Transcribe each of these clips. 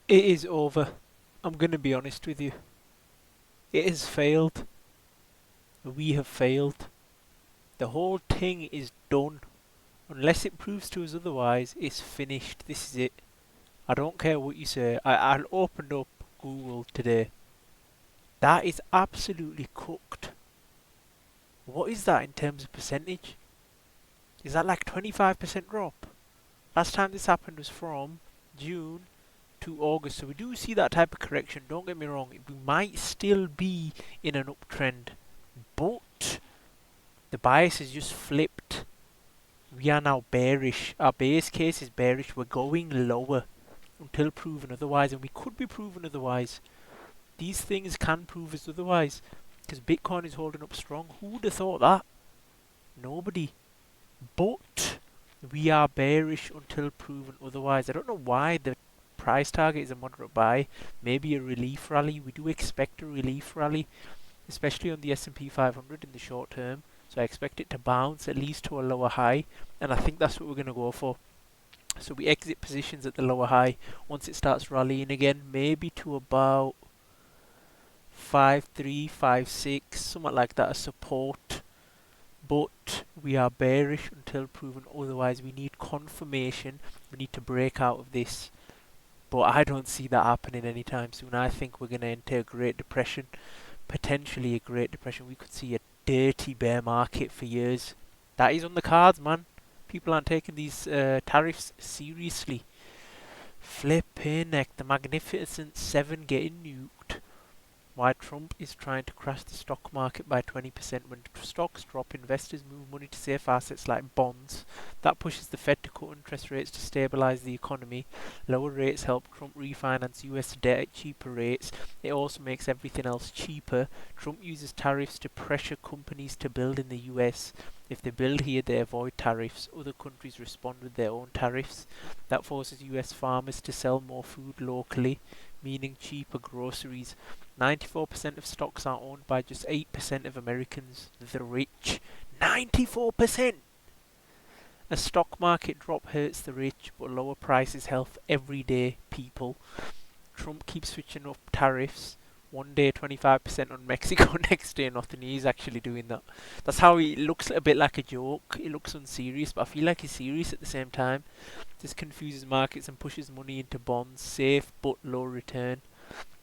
It is over. I'm gonna be honest with you. It has failed. We have failed. The whole thing is done. Unless it proves to us otherwise, it's finished. This is it. I don't care what you say. I opened up Google today. That is absolutely cooked. What is that in terms of percentage? Is that like 25% drop? Last time this happened was from June to August. So we do see that type of correction. Don't get me wrong. We might still be in an uptrend. But the bias has just flipped. We are now bearish. Our base case is bearish. We're going lower until proven otherwise. And we could be proven otherwise. These things can prove us otherwise. Because Bitcoin is holding up strong. Who would have thought that? Nobody. But we are bearish until proven otherwise. I don't know why the price target is a moderate buy. Maybe a relief rally. We do expect a relief rally, especially on the S&P 500 in the short term. So I expect it to bounce at least to a lower high, and I think that's what we're going to go for. So we exit positions at the lower high once it starts rallying again, maybe to about 5.3, 5.6, something like that, a support. But we are bearish until proven otherwise. We need confirmation. We need to break out of this. But I don't see that happening anytime soon. I think we're going to enter a Great Depression, potentially a Great Depression. We could see a dirty bear market for years. That is on the cards, man. People aren't taking these tariffs seriously. Flipping heck, the Magnificent Seven getting nuked. Why Trump is trying to crash the stock market by 20%. When stocks drop, investors move money to safe assets like bonds. That pushes the Fed to cut interest rates to stabilize the economy. Lower rates help Trump refinance US debt at cheaper rates. It also makes everything else cheaper. Trump uses tariffs to pressure companies to build in the US. If they build here, they avoid tariffs. Other countries respond with their own tariffs. That forces US farmers to sell more food locally, meaning cheaper groceries. 94% of stocks are owned by just 8% of Americans, the rich. 94%! A stock market drop hurts the rich, but lower prices help everyday people. Trump keeps switching up tariffs. One day 25% on Mexico, next day nothing. He's actually doing that. That's how it looks a bit like a joke. It looks unserious, but I feel like he's serious at the same time. This confuses markets and pushes money into bonds, safe but low return.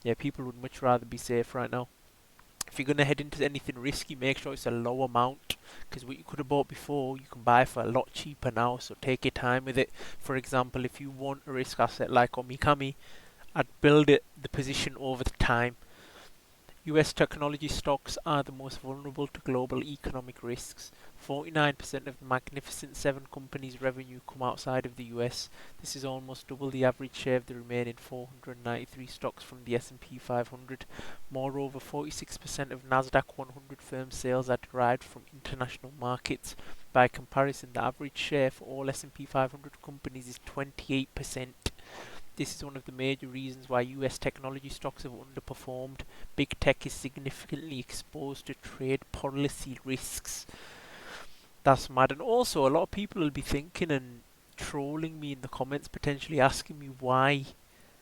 Yeah, people would much rather be safe right now. If you're going to head into anything risky, make sure it's a low amount, because what you could have bought before, you can buy for a lot cheaper now, so take your time with it. For example, if you want a risk asset like Omikami, I'd build the position over the time. US technology stocks are the most vulnerable to global economic risks. 49% of the Magnificent Seven companies' revenue come outside of the US. This is almost double the average share of the remaining 493 stocks from the S&P 500. Moreover, 46% of Nasdaq 100 firms' sales are derived from international markets. By comparison, the average share for all S&P 500 companies is 28%. This is one of the major reasons why US technology stocks have underperformed. Big tech is significantly exposed to trade policy risks. That's mad. And also, a lot of people will be thinking and trolling me in the comments, potentially asking me why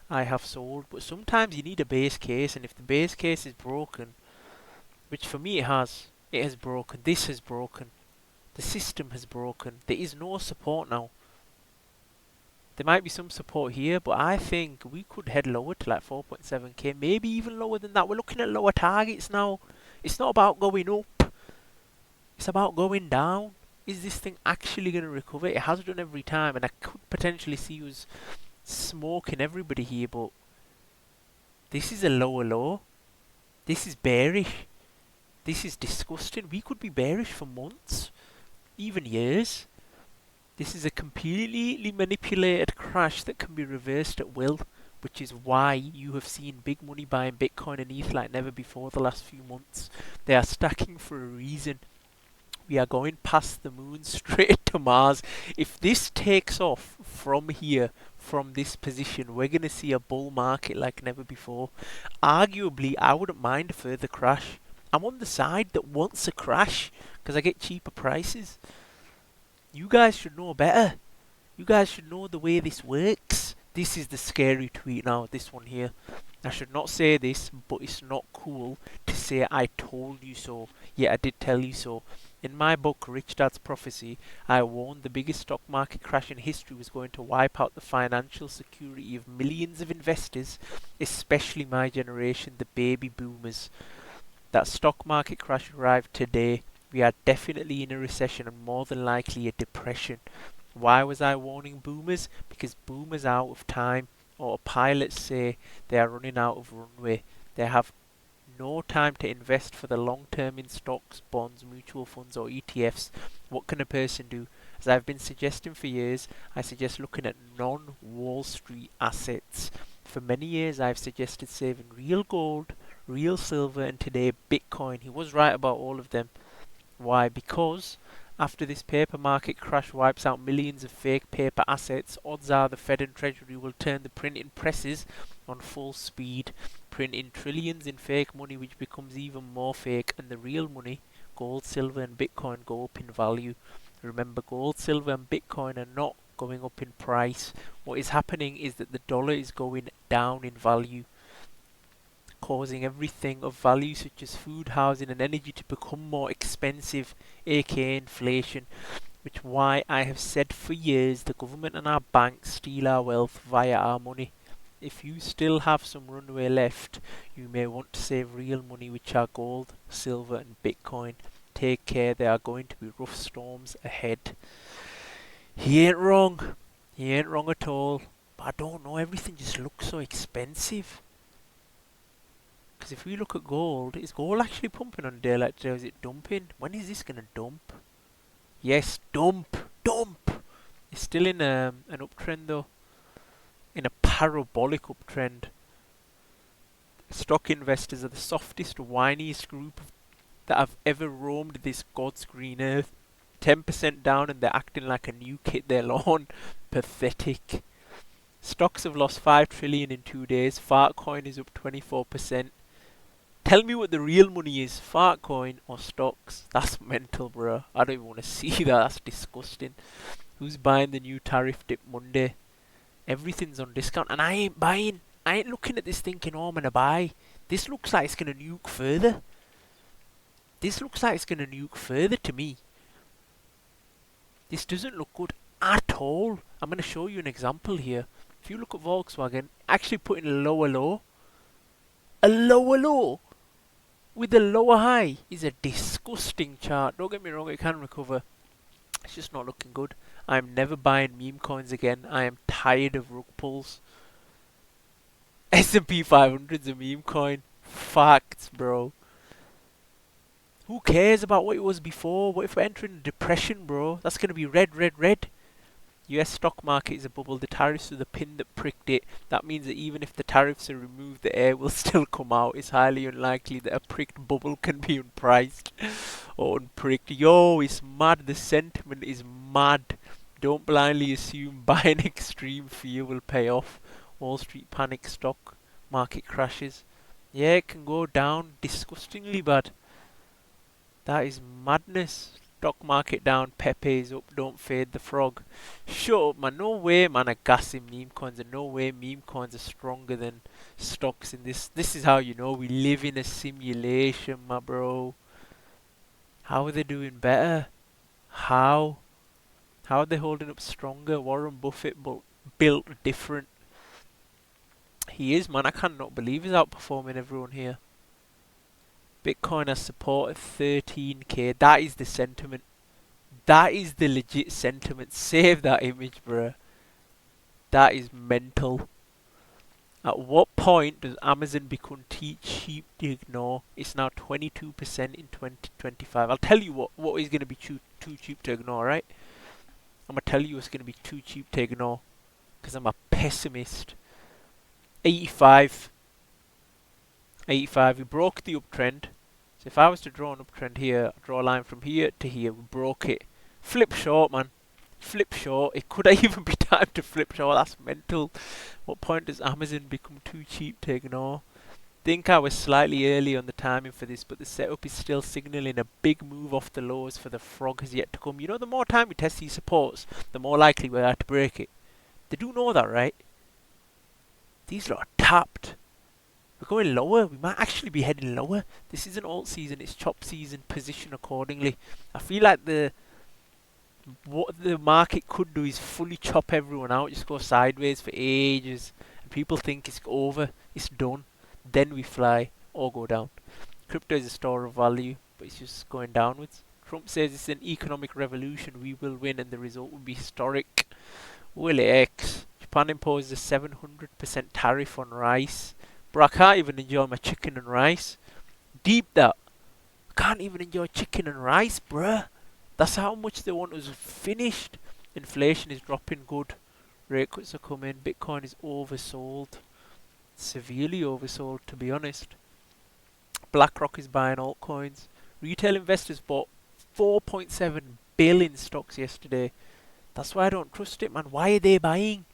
I have sold. But sometimes you need a base case, and if the base case is broken, which for me it has broken. This has broken. The system has broken. There is no support now. There might be some support here, but I think we could head lower to like 4.7k, maybe even lower than that. We're looking at lower targets now. It's not about going up, it's about going down. Is this thing actually going to recover? It has done every time, and I could potentially see us smoking everybody here, but this is a lower low. This is bearish. This is disgusting. We could be bearish for months, even years. This is a completely manipulated crash that can be reversed at will, which is why you have seen big money buying Bitcoin and ETH like never before the last few months. They are stacking for a reason. We are going past the moon straight to Mars. If this takes off from here, from this position, we're going to see a bull market like never before. Arguably, I wouldn't mind a further crash. I'm on the side that wants a crash because I get cheaper prices. You guys should know better. You guys should know the way this works. This is the scary tweet now, this one here. I should not say this, but it's not cool to say I told you so. Yeah, I did tell you so. In my book, Rich Dad's Prophecy, I warned the biggest stock market crash in history was going to wipe out the financial security of millions of investors, especially my generation, the baby boomers. That stock market crash arrived today. We are definitely in a recession and more than likely a depression. Why was I warning boomers? Because boomers are out of time, or pilots say they are running out of runway. They have no time to invest for the long term in stocks, bonds, mutual funds or ETFs. What can a person do? As I've been suggesting for years, I suggest looking at non-Wall Street assets. For many years I've suggested saving real gold, real silver and today Bitcoin. He was right about all of them. Why? Because after this paper market crash wipes out millions of fake paper assets, odds are the Fed and Treasury will turn the printing presses on full speed, printing trillions in fake money which becomes even more fake, and the real money, gold, silver and Bitcoin, go up in value. Remember, gold, silver and Bitcoin are not going up in price. What is happening is that the dollar is going down in value, causing everything of value such as food, housing and energy to become more expensive, aka inflation, which why I have said for years the government and our banks steal our wealth via our money. If you still have some runway left, you may want to save real money which are gold, silver and Bitcoin. Take care, there are going to be rough storms ahead. He ain't wrong. He ain't wrong at all. But I don't know, everything just looks so expensive. Because if we look at gold, is gold actually pumping on a day like today, or is it dumping? When is this going to dump? Yes, dump! Dump! It's still in an uptrend though. In a parabolic uptrend. Stock investors are the softest, whiniest group that have ever roamed this God's green earth. 10% down and they're acting like a new kid their lawn. Pathetic. Stocks have lost 5 trillion in 2 days. Fartcoin is up 24%. Tell me what the real money is, Fartcoin or stocks. That's mental, bro. I don't even want to see that. That's disgusting. Who's buying the new tariff dip Monday? Everything's on discount and I ain't buying. I ain't looking at this thinking, oh, I'm going to buy. This looks like it's going to nuke further. This looks like it's going to nuke further to me. This doesn't look good at all. I'm going to show you an example here. If you look at Volkswagen, actually putting a lower low with a lower high is a disgusting chart. Don't get me wrong, it can recover. It's just not looking good. I'm never buying meme coins again. I am tired of rug pulls. S&P 500's a meme coin. Facts, bro. Who cares about what it was before? What if we're entering a depression, bro? That's going to be red, red, red. US stock market is a bubble. The tariffs are the pin that pricked it. That means that even if the tariffs are removed, the air will still come out. It's highly unlikely that a pricked bubble can be unpriced or unpricked. Yo, it's mad. The sentiment is mad. Don't blindly assume buying extreme fear will pay off. Wall Street panic, stock market crashes. Yeah, it can go down disgustingly bad. That is madness. Stock market down, Pepe's up, don't fade the frog. Shut up, man. No way, man, are gassing meme coins, and no way meme coins are stronger than stocks in this. This is how you know we live in a simulation, my bro. How are they doing better? How? How are they holding up stronger? Warren Buffett built different. He is, man. I cannot believe he's outperforming everyone here. Bitcoin has support at 13k. That is the sentiment. That is the legit sentiment. Save that image, bruh. That is mental. At what point does Amazon become too cheap to ignore? It's now 22% in 2025. I'll tell you what is going to be too cheap to ignore, right? I'm going to tell you what's going to be too cheap to ignore. Because I'm a pessimist. 85. 85. We broke the uptrend. So if I was to draw an uptrend here, draw a line from here to here, we broke it. Flip short, man. Flip short. It could even be time to flip short. That's mental. What point does Amazon become too cheap to ignore? Think I was slightly early on the timing for this, but the setup is still signaling a big move off the lows for the frog has yet to come. You know, the more time we test these supports, the more likely we are to break it. They do know that, right? These lot are tapped. We're going lower. We might actually be heading lower. This isn't alt season, it's chop season. Position accordingly. I feel like what the market could do is fully chop everyone out, just go sideways for ages, and people think it's over, it's done. Then we fly or go down. Crypto is a store of value, but it's just going downwards. Trump says it's an economic revolution, we will win, and the result will be historic. Will X. Japan imposed a 700% tariff on rice. Bro, I can't even enjoy my chicken and rice. Deep that. I can't even enjoy chicken and rice, bruh. That's how much they want us finished. Inflation is dropping good. Rate cuts are coming. Bitcoin is oversold. Severely oversold, to be honest. BlackRock is buying altcoins. Retail investors bought 4.7 billion stocks yesterday. That's why I don't trust it, man. Why are they buying?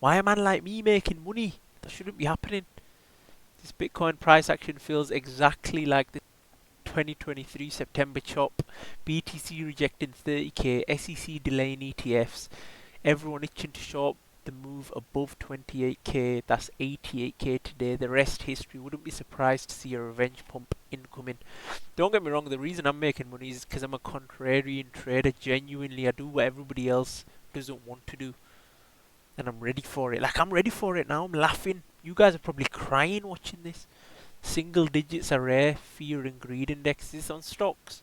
Why a man like me making money? That shouldn't be happening. This Bitcoin price action feels exactly like the 2023 September chop. BTC rejecting 30k, SEC delaying ETFs. Everyone itching to short the move above 28k. That's 88k today. The rest history. Wouldn't be surprised to see a revenge pump incoming. Don't get me wrong, the reason I'm making money is because I'm a contrarian trader. Genuinely, I do what everybody else doesn't want to do. And I'm ready for it. Like, I'm ready for it now. I'm laughing. You guys are probably crying watching this. Single digits are rare. Fear and greed indexes on stocks.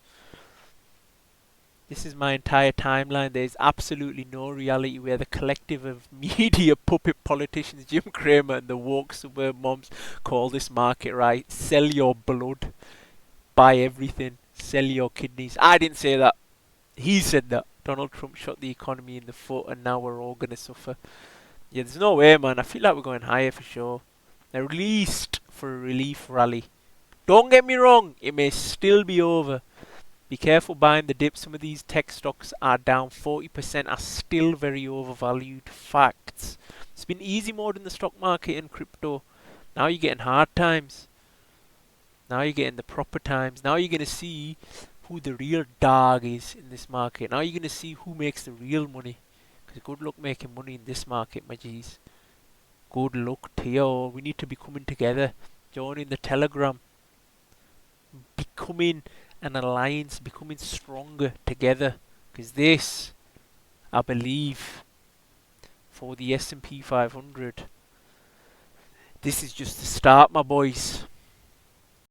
This is my entire timeline. There's absolutely no reality where the collective of media puppet politicians, Jim Cramer and the woke suburb moms, call this market right. Sell your blood. Buy everything. Sell your kidneys. I didn't say that. He said that. Donald Trump shot the economy in the foot and now we're all going to suffer. Yeah, there's no way, man. I feel like we're going higher for sure. At least for a relief rally. Don't get me wrong. It may still be over. Be careful buying the dip. Some of these tech stocks are down 40%, are still very overvalued. Facts. It's been easy mode in the stock market and crypto. Now you're getting hard times. Now you're getting the proper times. Now you're going to see who the real dog is in this market. Now you're going to see who makes the real money. Because good luck making money in this market, my G's. Good luck to you. We need to be coming together. Joining the Telegram. Becoming an alliance, becoming stronger together, because this, I believe, for the S&P 500, this is just the start, my boys.